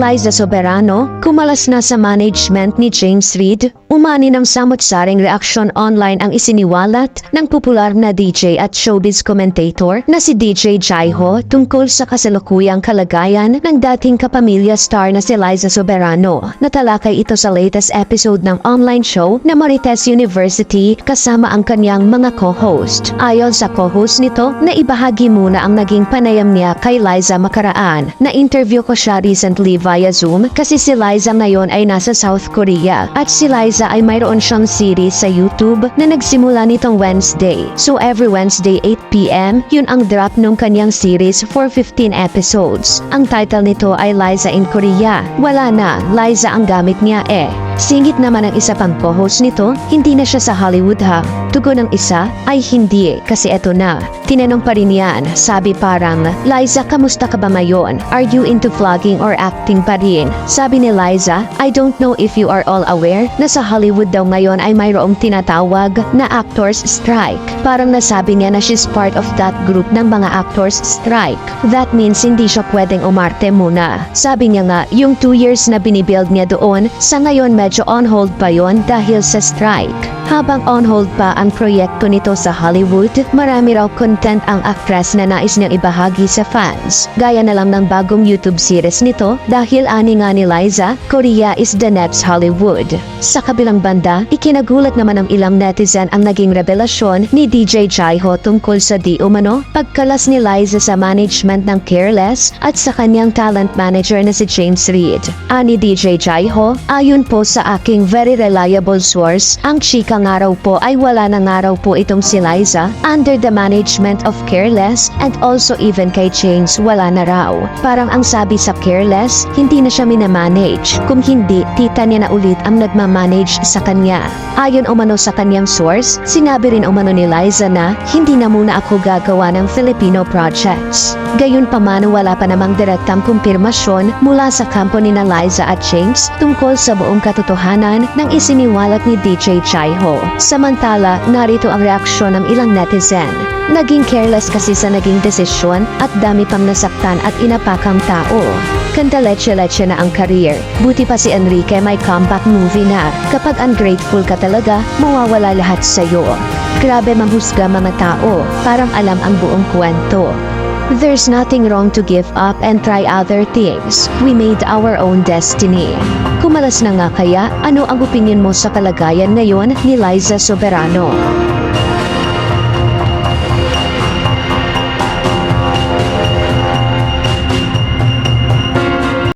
Liza Soberano, kumalas na sa management ni James Reid. Umani ng samot-saring reaksyon online ang isiniwalat ng popular na DJ at showbiz commentator na si DJ Jaiho tungkol sa kasalukuyang kalagayan ng dating kapamilya star na si Liza Soberano. Natalakay ito sa latest episode ng online show na Marites University kasama ang kanyang mga co-host. Ayon sa co-host nito, na ibahagi muna ang naging panayam niya kay Liza makaraan. Na-interview ko siya recently via Zoom kasi si Liza ngayon ay nasa South Korea at si Liza ay mayroon siyang series sa YouTube na nagsimula nitong Wednesday. So every Wednesday 8 PM, yun ang drop nung kanyang series for 15 episodes. Ang title nito ay Liza in Korea. Wala na, Liza ang gamit niya eh. Singit naman ang isa pang co-host nito, hindi na siya sa Hollywood ha. Tugon ng isa, ay hindi kasi eto na. Tinanong pa rin yan, sabi parang, Liza, kamusta ka ba ngayon? Are you into vlogging or acting pa rin? Sabi ni Liza, I don't know if you are all aware na sa Hollywood daw ngayon ay mayroong tinatawag na actors strike. Parang nasabi niya na she's part of that group ng mga actors strike. That means hindi siya pwedeng umarte muna. Sabi niya nga, yung 2 years na binibuild niya doon, sa ngayon medyo on hold pa yon dahil sa strike. Habang on hold pa ang proyekto nito sa Hollywood, marami raw content ang actress na nais niyang ibahagi sa fans. Gaya na lang ng bagong YouTube series nito dahil ani nga ni Liza, Korea is the next Hollywood. Sa kabilang banda, ikinagulat naman ng ilang netizen ang naging revelasyon ni DJ Jaiho tungkol sa di umano pagkalas ni Liza sa management ng Careless at sa kanyang talent manager na si James Reid. Ani DJ Jaiho, ayon po sa aking very reliable source, ang chika nga raw po ay wala na nga raw po itong si Liza under the management of Careless and also even kay James wala na raw. Parang ang sabi sa Careless, hindi na siya minamanage. Kung hindi, tita niya na ulit ang nagmamanage sa kanya. Ayon umano sa kanyang source, sinabi rin umano ni Liza na hindi na muna ako gagawa ng Filipino projects. Gayon pa man wala pa namang direktang kumpirmasyon mula sa kampo ni na Liza at James tungkol sa buong katotohanan ng isiniwalat ni DJ Jaiho. Samantala, narito ang reaksyon ng ilang netizen. Naging careless kasi sa naging desisyon at dami pang nasaktan at inapakang tao. Kanta leche-leche na ang career. Buti pa si Enrique may comeback movie na. Kapag ungrateful ka talaga, mawawala lahat sa'yo. Grabe manghusga mga tao, parang alam ang buong kwento. There's nothing wrong to give up and try other things. We made our own destiny. Kumalas na nga kaya, ano ang opinion mo sa kalagayan ngayon ni Liza Soberano?